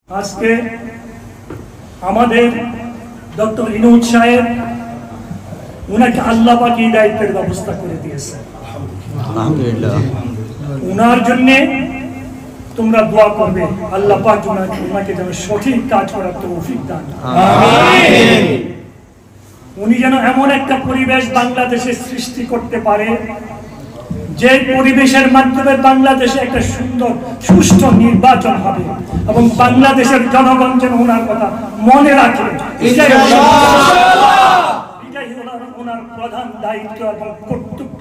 আজকে আমাদের ডক্টর ইনুজ সাহেব উনাকে আল্লাহ পাক এই দায়িত্বের ব্যবস্থা করে দিয়েছে। আলহামদুলিল্লাহ। উনার জন্য তোমরা দোয়া করবে, আল্লাহ পাক উনাকে যেন সঠিক কাজ করার তৌফিক দান। আমিন। উনি যেন এমন একটা পরিবেশ বাংলাদেশে সৃষ্টি করতে পারে যে পরিবেশের মাধ্যমে বাংলাদেশে একটা সুন্দর সুষ্ঠু নির্বাচন হবে এবং বাংলাদেশের জনগণ যেন ওনার কথা মনে রাখে। এটাই ওনার প্রধান দায়িত্ব এবং কর্তব্য,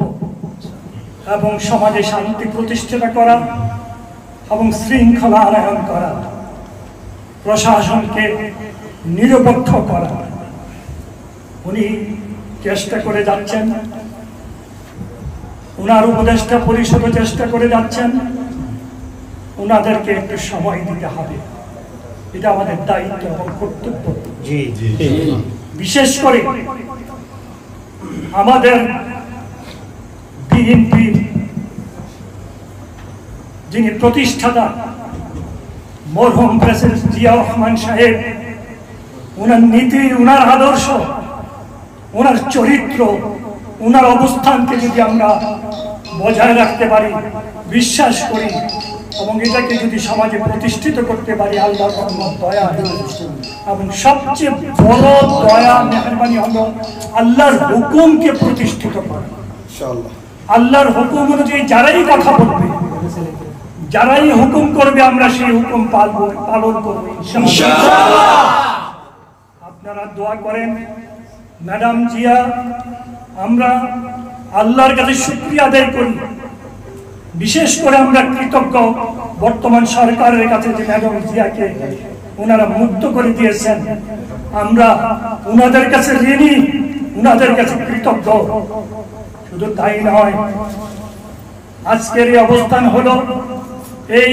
এবং সমাজে শান্তি প্রতিষ্ঠা করা এবং শৃঙ্খলা আনয়ন করা, প্রশাসনকে নিরপেক্ষ করা। উনি চেষ্টা করে যাচ্ছেন, উনার উপদেষ্টা পরিষদও চেষ্টা করে যাচ্ছেন। উনাদেরকে একটু সময় দিতে হবে, এটা আমাদের দায়িত্ব এবং কর্তব্য। বিশেষ করে আমাদের বিএনপির যিনি প্রতিষ্ঠাতা মরহুম প্রেসিডেন্ট জিয়া রহমান সাহেব, উনার নীতি, উনার আদর্শ, উনার চরিত্র, উনার অবস্থানকে যদি আমরা বজায় রাখতে পারি, বিশ্বাস করি এবং এটাকে যদি সমাজে প্রতিষ্ঠিত করতে পারি, আল্লাহর রহমত, দয়া এবং সবচেয়ে বড় দয়া মেহেরবানি হলো আল্লাহর হুকুমকে প্রতিষ্ঠিত করা। আল্লাহর হুকুম অনুযায়ী যারাই কথা বলবে, যারাই হুকুম করবে, আমরা সেই হুকুম পালন করবো ইনশাআল্লাহ। আপনারা দোয়া করেন ম্যাডাম জিয়া, আমরা আল্লাহর কাছে শুকরিয়া আদায় করি। বিশেষ করে আমরা কৃতজ্ঞ বর্তমান সরকারের কাছে যে ম্যাডাম জিয়াকে ওনারা মুক্ত করে দিয়েছেন। আমরা ওনাদের কাছে ঋণী, ওনাদের কাছে কৃতজ্ঞ। শুধু তাই নয়, আজকের এই অবস্থান হলো এই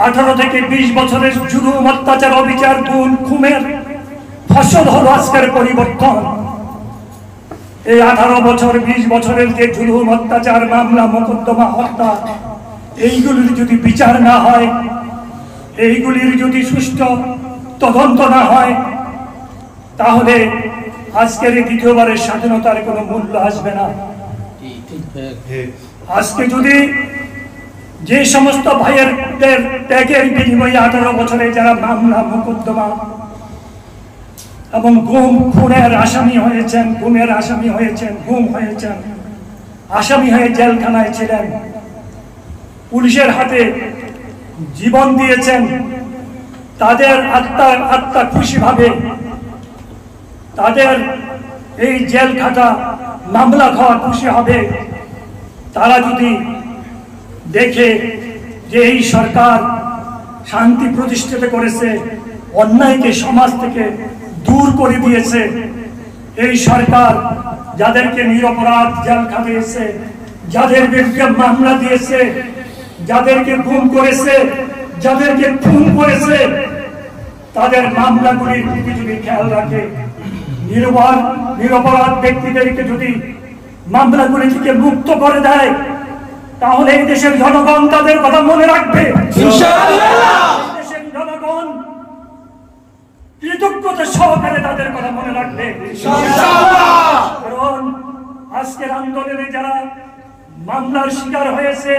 18 থেকে 20 বছরের জুলুম, অত্যাচার, অবিচার, খুন, খুনের ফসল হলো আজকের পরিবর্তন। এই 18 বছর 20 বছরের যে জুলুম, অত্যাচার, মামলা, মোকদ্দমা, হত্যা, এইগুলির যদি বিচার না হয়, এইগুলির যদি সুষ্ঠু তদন্ত না হয়, তাহলে আজকের এই দ্বিতীয়বারের স্বাধীনতার কোনো মূল্য আসবে না। আজকে যদি যে সমস্ত ভাইয়ের ত্যাগের বিনিময়ে 18 বছরে যারা মামলা, মোকদ্দমা এবং গুম, খুনের আসামি হয়েছেন, গুমের আসামি হয়েছেন, গুম হয়েছেন, আসামি হয়ে জেলখানায় ছিলেন, পুলিশের হাতে জীবন দিয়েছেন, তাদের আত্মা খুশি ভাবে তাদের এই জেল খাটা, মামলা খাওয়া খুশি হবে। তারা যদি দেখে যে এই সরকার শান্তি প্রতিষ্ঠিত করেছে, অন্যায়কে সমাজ থেকে দূর করে দিয়েছে, এই সরকার যাদেরকে নিরপরাধ জেল খাটিয়েছে, যাদের বিরুদ্ধে মামলা দিয়েছে, যাদেরকে গুম করেছে, যাদেরকে খুন করেছে, তাদের মামলাগুলির প্রতি যদি খেয়াল রাখে, নিরপরাধ ব্যক্তিদেরকে যদি মামলাগুলি থেকে মুক্ত করে দেয়, তাহলে এই দেশের জনগণ তাদের কথা মনে রাখবে। দেশের জনগণ কৃতজ্ঞতা সহকারে তাদের কথা মনে রাখবে। কারণ আজকের আন্দোলনে যারা মামলার শিকার হয়েছে,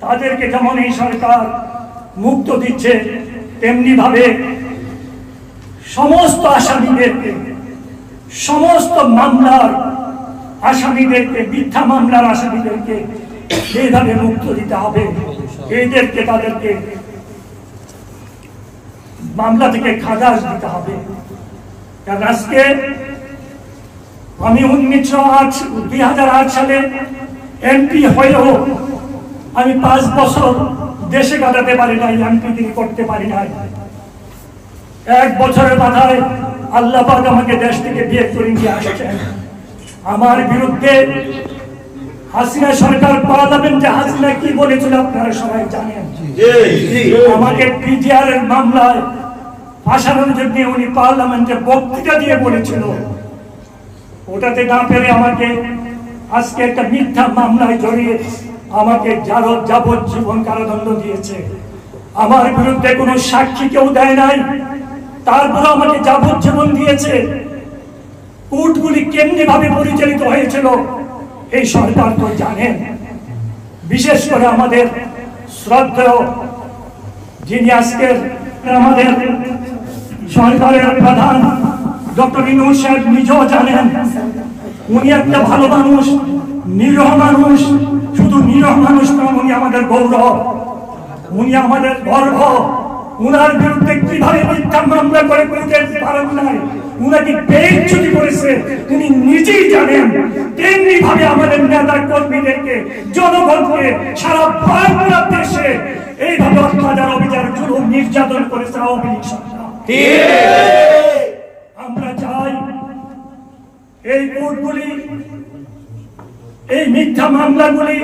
তাদেরকে যেমন এই সরকার মুক্ত দিচ্ছে, তেমনি ভাবে সমস্ত আসামিদেরকে, সমস্ত মামলার আসামিদেরকে, মিথ্যা মামলার আসামিদেরকে এইভাবে মুক্ত দিতে হবে। এইদেরকে, তাদেরকে মামলা থেকে খালাস দিতে হবে। কারণ আজকে আমি 2008 সালে এমপি হয়েও আমি 5 বছর দেশে কাটাতে পারি নাই, এমপিগিরি করতে পারি নাই। 1 বছরের মাথায় আল্লাহ পাক আমাকে দেশ থেকে বিয়ে করে নিয়ে আসছেন। আমার বিরুদ্ধে হাসিনা সরকার পালাবেন, যে হাসিনা কি বলেছিল আপনারা সবাই জানেন। আমাকে পিজিআর এর মামলায় ফাঁসানোর জন্য উনি পার্লামেন্টে বক্তৃতা দিয়ে বলেছিল। ওটাতে না পেরে আমাকে আজকে একটা মিথ্যা মামলায় জড়িয়ে আমাকে যাবজ্জীবন কারাদণ্ড দিয়েছে। আমার বিরুদ্ধে কোনো সাক্ষী কেউ দেয় নাই, তারপর আমাকে যাবজ্জীবন দিয়েছে। কোর্টগুলি কেমনি ভাবে পরিচালিত হয়েছিল এই সরকার তো জানেন। বিশেষ করে আমাদের শ্রদ্ধেয় যিনি আজকের আমাদের সরকারের প্রধান ডক্টর ইউনূস সাহেব নিজেও জানেন, উনি একটা ভালো মানুষ, নিরীহ মানুষ। শুধু নিরীহ মানুষ নন, উনি আমাদের গৌরব, উনি আমাদের গর্ব। উনার বিরুদ্ধে কিভাবে মিথ্যা মামলা করে কোর্টের পারেন নাই, উনাকে বেইজ্জতি করেছে উনি নিজেই জানেন। তেমনি ভাবে আমাদের নেতা কর্মীদেরকে, জনগণকে সারা বাংলাদেশে এইভাবে অত্যাচার, অবিচার, জুলুম, নির্যাতন করেছে আওয়ামী লীগ সরকার। আমরা চাই এই কোর্টগুলি, এই মিথ্যা মামলাগুলি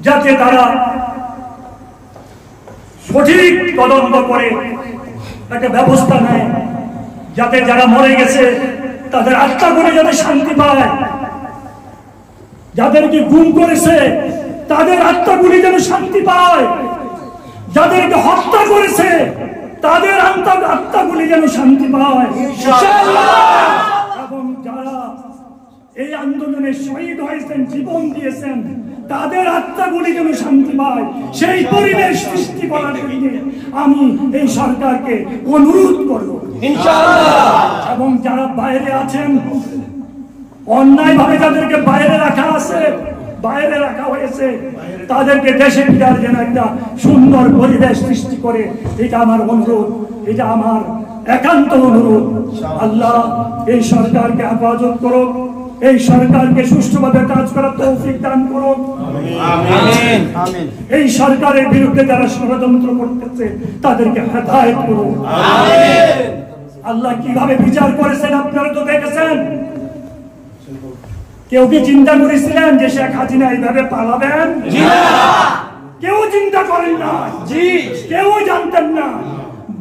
যাতে তারা সঠিক তদন্ত করে একটা ব্যবস্থা নেয়, যাতে যারা মরে গেছে তাদের আত্মাগুলি যাতে শান্তি পায়, যাদেরকে গুম করেছে তাদের আত্মাগুলি যেন শান্তি পায়, যাদেরকে হত্যা করেছে তাদের আত্মাগুলি যেন শান্তি পায়, এবং যারা এই আন্দোলনে শহীদ হয়েছেন, জীবন দিয়েছেন, তাদের আত্মাগুলি যেন শান্তি পায়। সেই পরিবেশ সৃষ্টি করার জন্য আমি এই সরকারকে অনুরোধ করব ইনশাআল্লাহ। এবং যারা বাইরে আছেন, অন্যায়ভাবে যাদেরকে বাইরে রাখা আছে, বাইরে রাখা হয়েছে, তাদেরকে দেশে ফিরার জন্য একটা সুন্দর পরিবেশ সৃষ্টি করে, এটা আমার অনুরোধ, এটা আমার একান্ত অনুরোধ। আল্লাহ এই সরকারকে হেফাজত করুক, এই সরকারকে সুষ্ঠুভাবে কাজ করার তৌফিক দান করুন। আমিন। এই সরকারের বিরুদ্ধে যারা ষড়যন্ত্র করতেছে তাদেরকে হেদায়েত করুন। আমিন। আল্লাহ কিভাবে বিচার করেছেন আপনারা তো দেখেছেন। কেউ কি চিন্তা করেছিলেন যে শেখ হাসিনা এইভাবে পালাবেন? কেউ চিন্তা করেন না, কেউ জানতেন না।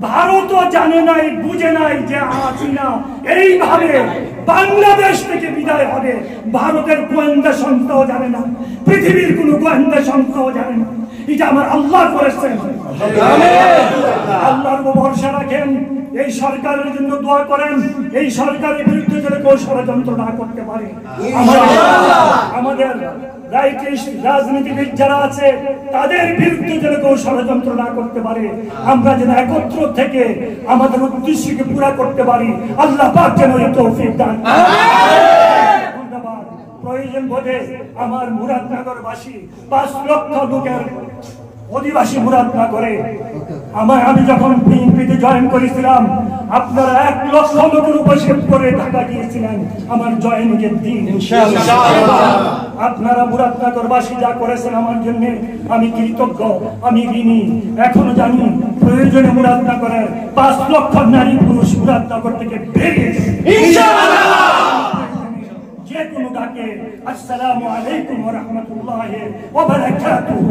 ভারতও জানে নাই, বুঝে নাই যে হাসিনা এইভাবে বাংলাদেশ থেকে বিদায় হবে। ভারতের গোয়েন্দা সংস্থাও জানে না, পৃথিবীর কোন গোয়েন্দা সংস্থাও জানে না। এটা আমার আল্লাহ করেছেন। আল্লাহর উপর ভরসা রাখেন, এই সরকারের জন্য দোয়া করেন, এই সরকারের বিরুদ্ধে যেন কেউ ষড়যন্ত্র না করতে পারে। আমাদের রাইটিস্ট রাজনীতিবিদ যারা আছে তাদের বিরুদ্ধে যেন কেউ ষড়যন্ত্র না করতে পারে। আমরা যেন একত্র থেকে আমাদের উদ্দেশ্যকে পুরা করতে পারি। আল্লাহ পাক যেন এই তৌফিক দান করেন। ধন্যবাদ। প্রয়োজন বোধে আমার মুরাদনগরবাসী 5 লক্ষ লোকের অধিবাসী মুরাদনগরে আমি যখন বিএনপিতে জয়েন করেছিলাম, আপনারা 1 লক্ষ লোকের উপস্থিত করে ঢাকা গিয়েছিলেন আমার জয়েনিংয়ের দিন। আপনারা মুরাদনগরবাসী যা করেছেন আমার জন্য আমি কৃতজ্ঞ, আমি ঋণী। এখনো জানি প্রয়োজনে মুরাদনগরের 5 লক্ষ নারী পুরুষ মুরাদনগর থেকে বেরিয়েছে যে কোনো ডাকে। আসসালামু আলাইকুম ওয়া রাহমাতুল্লাহি ওয়া বারাকাতুহু।